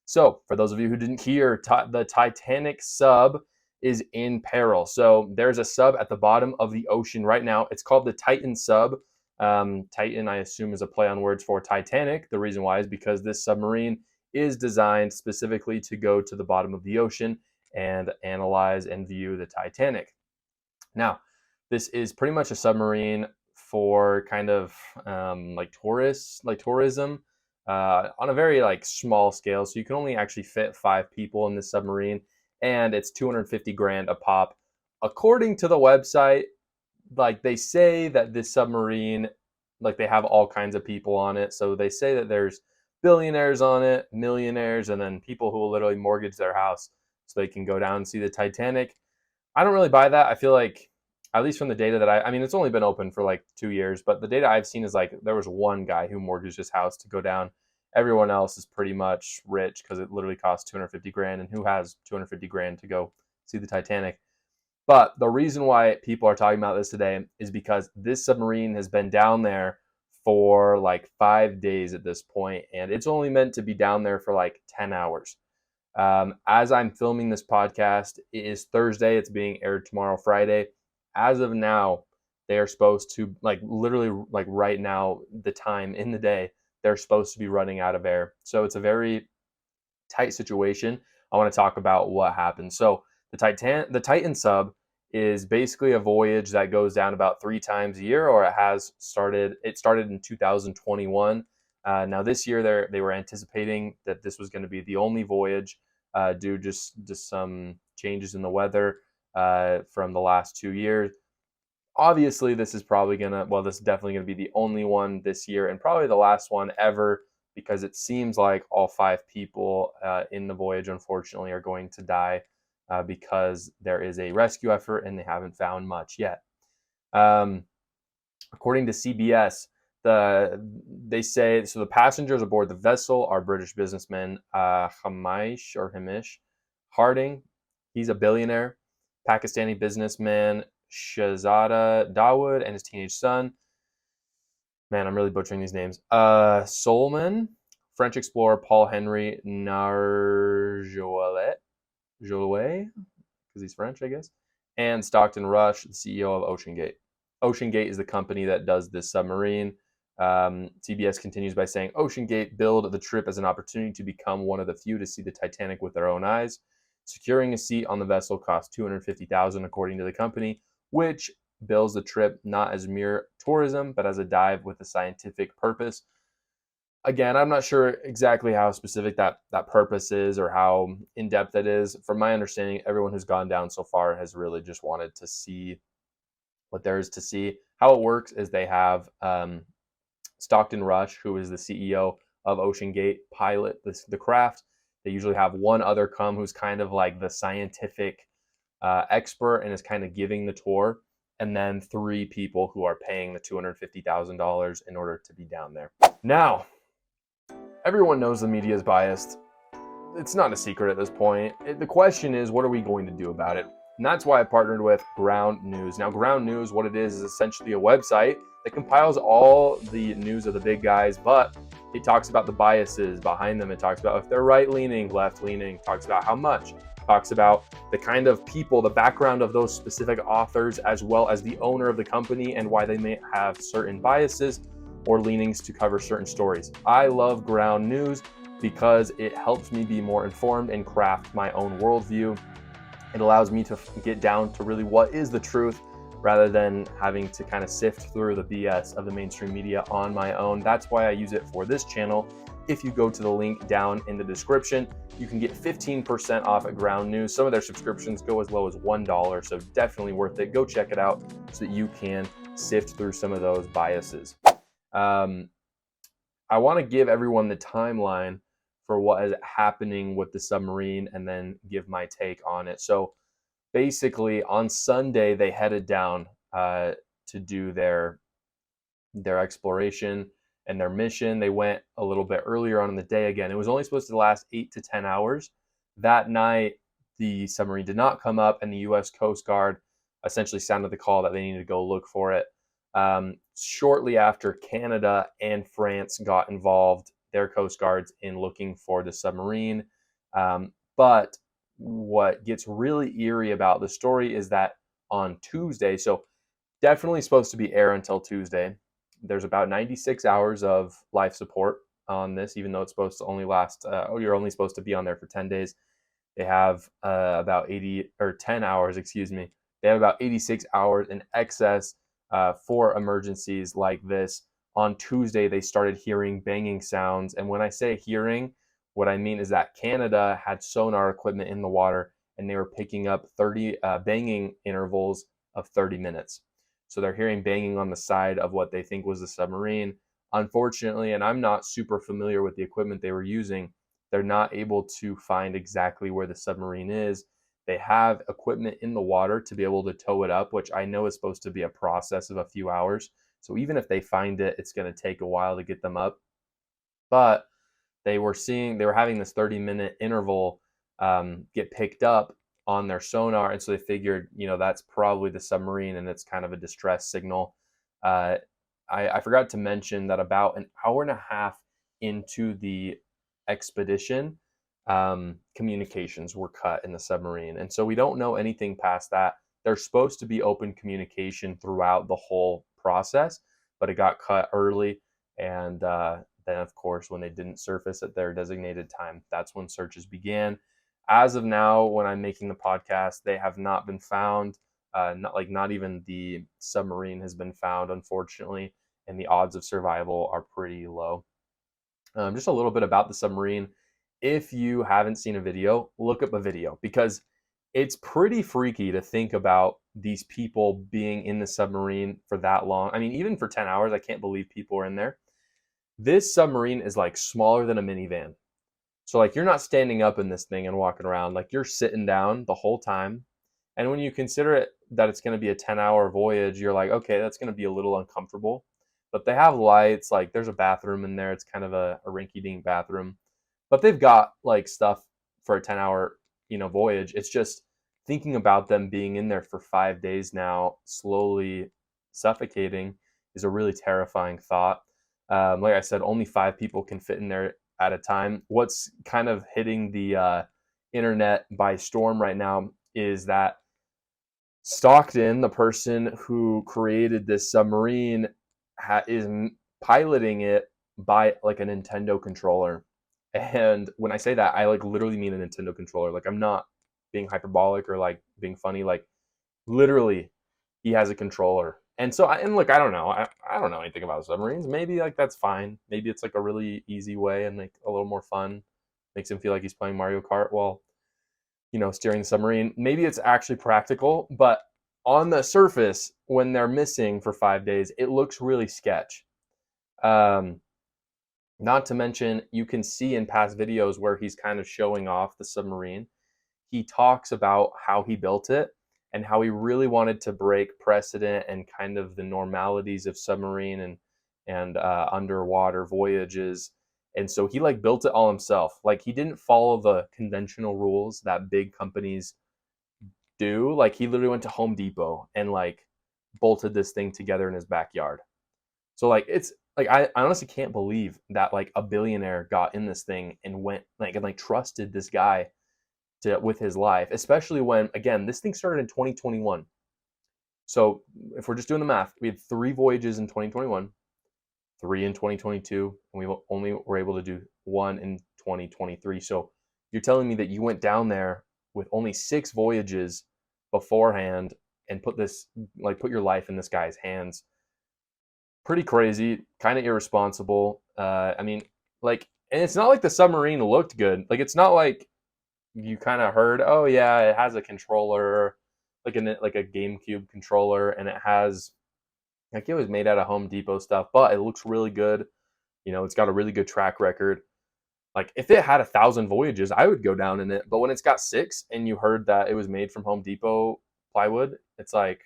So, for those of you who didn't hear, the Titanic sub is in peril. So, there's a sub at the bottom of the ocean right now. It's called the Titan sub. Titan, I assume, is a play on words for Titanic. The reason why is because this submarine is designed specifically to go to the bottom of the ocean and analyze and view the Titanic. Now, this is pretty much a submarine for kind of like tourism, on a very like small scale. So you can only actually fit 5 people in this submarine, and it's 250 grand a pop. According to the website, like they say that this submarine, like they have all kinds of people on it. So they say that there's billionaires on it, millionaires, and then people who will literally mortgage their house so they can go down and see the Titanic. I don't really buy that. I feel like, at least from the data that I mean, it's only been open for like 2 years, but the data I've seen is like there was one guy who mortgaged his house to go down. Everyone else is pretty much rich because it literally costs 250 grand. And who has 250 grand to go see the Titanic? But the reason why people are talking about this today is because this submarine has been down there for like 5 days at this point, and it's only meant to be down there for like 10 hours. As I'm filming this podcast, it is Thursday. It's being aired tomorrow, Friday. As of now, they are supposed to, like literally like right now, the time in the day, they're supposed to be running out of air. So it's a very tight situation. I want to talk about what happened. So the Titan sub is basically a voyage that goes down about 3 times a year, or it started in 2021. Now this year they were anticipating that this was going to be the only voyage due just some changes in the weather from the last 2 years. Obviously, this is definitely going to be the only one this year and probably the last one ever, because it seems like all 5 people in the voyage, unfortunately, are going to die because there is a rescue effort and they haven't found much yet. According to CBS, they say so the passengers aboard the vessel are British businessmen Hamish Harding. He's a billionaire. Pakistani businessman Shahzada Dawood and his teenage son. Man, I'm really butchering these names. Solomon, French explorer Paul Henry Narjolet, because he's French, I guess, and Stockton Rush, the CEO of OceanGate. OceanGate is the company that does this submarine. CBS continues by saying, OceanGate billed the trip as an opportunity to become one of the few to see the Titanic with their own eyes. Securing a seat on the vessel cost $250,000, according to the company, which bills the trip not as mere tourism, but as a dive with a scientific purpose. Again, I'm not sure exactly how specific that purpose is or how in-depth that is. From my understanding, everyone who's gone down so far has really just wanted to see what there is to see. How it works is they have Stockton Rush, who is the CEO of OceanGate, pilot the craft. They usually have one other come who's kind of like the scientific expert and is kind of giving the tour, and then 3 people who are paying the $250,000 in order to be down there. Now, everyone knows the media is biased. It's not a secret at this point. The question is, what are we going to do about it? And that's why I partnered with Ground News. Now, Ground News, what it is essentially a website that compiles all the news of the big guys, but it talks about the biases behind them. It talks about if they're right-leaning, left-leaning, talks about how much, talks about the kind of people, the background of those specific authors, as well as the owner of the company and why they may have certain biases or leanings to cover certain stories. I love Ground News because it helps me be more informed and craft my own worldview. It allows me to get down to really what is the truth rather than having to kind of sift through the BS of the mainstream media on my own. That's why I use it for this channel. If you go to the link down in the description, you can get 15% off at Ground News. Some of their subscriptions go as low as $1, so definitely worth it. Go check it out so that you can sift through some of those biases. I want to give everyone the timeline for what is happening with the submarine and then give my take on it. So basically on Sunday, they headed down to do their exploration and their mission. They went a little bit earlier on in the day. Again, it was only supposed to last 8 to 10 hours. That night, the submarine did not come up, and the U.S. Coast Guard essentially sounded the call that they needed to go look for it. Shortly after, Canada and France got involved. their coast guards in looking for the submarine. But what gets really eerie about the story is that on Tuesday, so definitely supposed to be air until Tuesday. There's about 96 hours of life support on this, even though it's supposed to only last, you're only supposed to be on there for 10 days. They have about 80 or 10 hours, excuse me. They have about 86 hours in excess for emergencies like this. On Tuesday, they started hearing banging sounds. And when I say hearing, what I mean is that Canada had sonar equipment in the water and they were picking up 30 banging intervals of 30 minutes. So they're hearing banging on the side of what they think was the submarine. Unfortunately, and I'm not super familiar with the equipment they were using, they're not able to find exactly where the submarine is. They have equipment in the water to be able to tow it up, which I know is supposed to be a process of a few hours. So even if they find it, it's going to take a while to get them up. But they were having this 30-minute interval get picked up on their sonar, and so they figured, that's probably the submarine, and it's kind of a distress signal. I forgot to mention that about an hour and a half into the expedition, communications were cut in the submarine, and so we don't know anything past that. There's supposed to be open communication throughout the whole process, but it got cut early, and then, of course, when they didn't surface at their designated time, that's when searches began. As of now, when I'm making the podcast, they have not been found. Not even the submarine has been found, unfortunately, and the odds of survival are pretty low. Just a little bit about the submarine. If you haven't seen a video, look up a video, because it's pretty freaky to think about these people being in the submarine for that long. I mean, even for 10 hours, I can't believe people are in there. This submarine is like smaller than a minivan. So like you're not standing up in this thing and walking around, like you're sitting down the whole time. And when you consider it that it's going to be a 10-hour voyage, you're like, okay, that's going to be a little uncomfortable. But they have lights, like there's a bathroom in there. It's kind of a rinky-dink bathroom. But they've got like stuff for a 10-hour, voyage. It's just thinking about them being in there for 5 days now, slowly suffocating, is a really terrifying thought. Like I said, only 5 people can fit in there at a time. What's kind of hitting the internet by storm right now is that Stockton, the person who created this submarine, is piloting it by like a Nintendo controller. And when I say that, I like literally mean a Nintendo controller. Like I'm not being hyperbolic or like being funny. Like literally, he has a controller. And so, and look, I don't know. I don't know anything about submarines. Maybe like that's fine. Maybe it's like a really easy way and like a little more fun. Makes him feel like he's playing Mario Kart while, steering the submarine. Maybe it's actually practical, but on the surface, when they're missing for 5 days, it looks really sketch. Not to mention, you can see in past videos where he's kind of showing off the submarine. He talks about how he built it and how he really wanted to break precedent and kind of the normalities of submarine and underwater voyages. And so he like built it all himself. Like he didn't follow the conventional rules that big companies do. Like he literally went to Home Depot and like bolted this thing together in his backyard. So like it's like I honestly can't believe that like a billionaire got in this thing and went like and like trusted this guy with his life, especially when, again, this thing started in 2021. So if we're just doing the math, we had 3 voyages in 2021, 3 in 2022, and we only were able to do 1 in 2023. So you're telling me that you went down there with only 6 voyages beforehand and put your life in this guy's hands. Pretty crazy, kind of irresponsible. I mean, like, and it's not like the submarine looked good. Like, it's not like you kind of heard, oh yeah, it has a controller, like a GameCube controller, and it has like it was made out of Home Depot stuff, but it looks really good. It's got a really good track record. Like if it had 1,000 voyages, I would go down in it. But when it's got 6, and you heard that it was made from Home Depot plywood, it's like,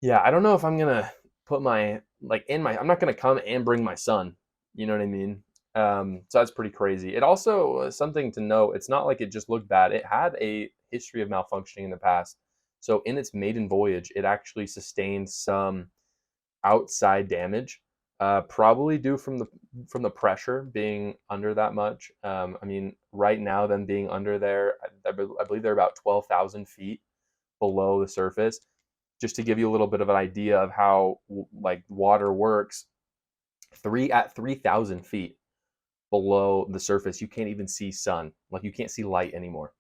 yeah, I don't know if I'm gonna put I'm not gonna come and bring my son. You know what I mean? So that's pretty crazy. It also something to note. It's not like it just looked bad. It had a history of malfunctioning in the past. So in its maiden voyage, it actually sustained some outside damage. Probably due from the pressure being under that much. I mean, right now, them being under there, I believe they're about 12,000 feet below the surface. Just to give you a little bit of an idea of how like water works, 3,000 feet below the surface, you can't even see sun. Like you can't see light anymore.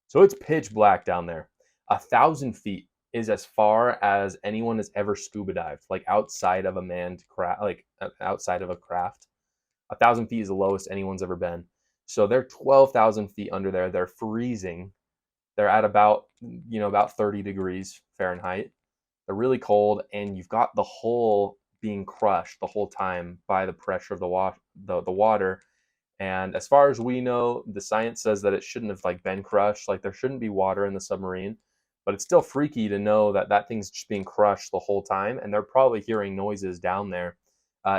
So it's pitch black down there. 1,000 feet is as far as anyone has ever scuba dived, like outside of a manned craft, like outside of a craft. 1,000 feet is the lowest anyone's ever been. So they're 12,000 feet under there. They're freezing. They're at about 30 degrees Fahrenheit. They're really cold, and you've got the hull being crushed the whole time by the pressure of the water. And as far as we know, the science says that it shouldn't have like been crushed. Like there shouldn't be water in the submarine, but it's still freaky to know that that thing's just being crushed the whole time, and they're probably hearing noises down there.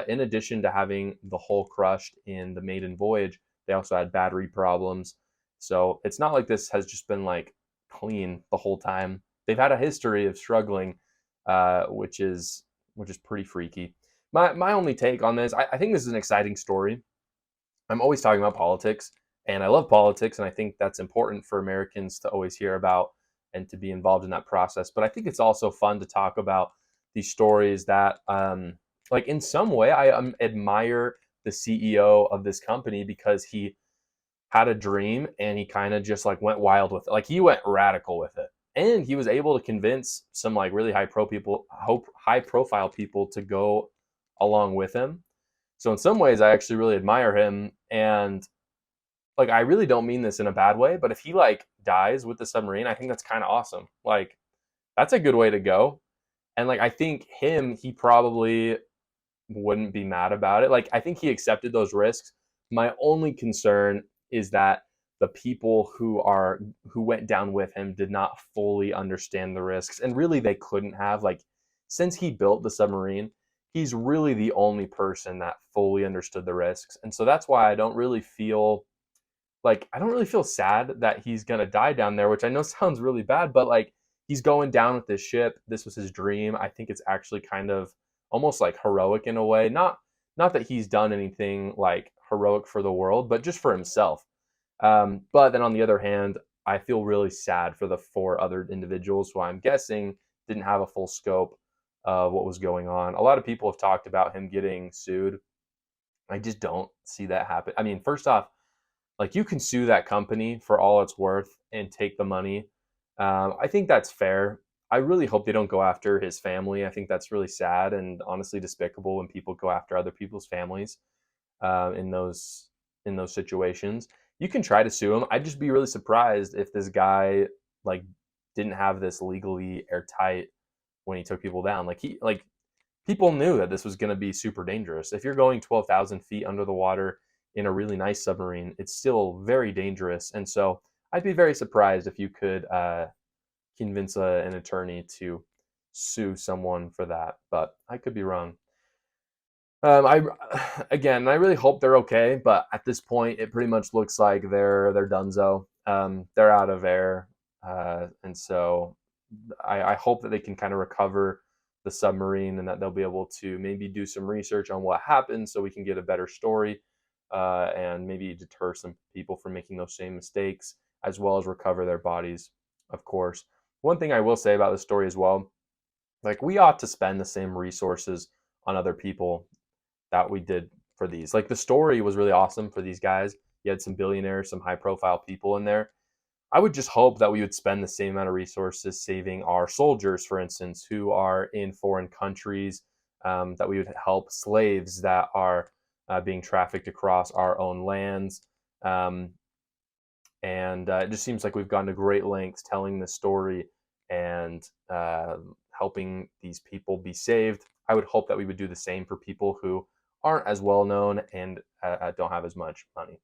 In addition to having the hull crushed in the maiden voyage, they also had battery problems. So it's not like this has just been like clean the whole time. They've had a history of struggling, which is pretty freaky. My only take on this, I think this is an exciting story. I'm always talking about politics, and I love politics, and I think that's important for Americans to always hear about and to be involved in that process. But I think it's also fun to talk about these stories that, like, in some way, I admire the CEO of this company because he had a dream and he kind of just like went wild with it. Like he went radical with it, and he was able to convince some like really high profile people to go along with him. So in some ways, I actually really admire him, and like I really don't mean this in a bad way, but if he like dies with the submarine, I think that's kind of awesome. Like that's a good way to go, and like I think he probably wouldn't be mad about it. Like I think he accepted those risks. My only concern is that the people who went down with him did not fully understand the risks, and really they couldn't have. Like since he built the submarine, he's really the only person that fully understood the risks. And so that's why I don't really feel sad that he's going to die down there, which I know sounds really bad, but like he's going down with this ship. This was his dream. I think it's actually kind of almost like heroic in a way. Not that he's done anything like heroic for the world, but just for himself. But then on the other hand, I feel really sad for the four other individuals who I'm guessing didn't have a full scope of what was going on. A lot of people have talked about him getting sued. I just don't see that happen. I mean, first off, like you can sue that company for all it's worth and take the money. I think that's fair. I really hope they don't go after his family. I think that's really sad and honestly despicable when people go after other people's families in those situations. You can try to sue him. I'd just be really surprised if this guy like didn't have this legally airtight when he took people down. Like people knew that this was going to be super dangerous. If you're going 12,000 feet under the water in a really nice submarine, it's still very dangerous. And so I'd be very surprised if you could convince an attorney to sue someone for that, but I could be wrong. I again, I really hope they're okay, but at this point, it pretty much looks like they're donezo. They're out of air, and so I hope that they can kind of recover the submarine and that they'll be able to maybe do some research on what happened so we can get a better story and maybe deter some people from making those same mistakes as well as recover their bodies, of course. One thing I will say about the story as well, like we ought to spend the same resources on other people that we did for these. Like the story was really awesome for these guys. You had some billionaires, some high profile people in there. I would just hope that we would spend the same amount of resources saving our soldiers, for instance, who are in foreign countries, that we would help slaves that are being trafficked across our own lands. Um, and it just seems like we've gone to great lengths telling the story and helping these people be saved. I would hope that we would do the same for people who aren't as well known and don't have as much money.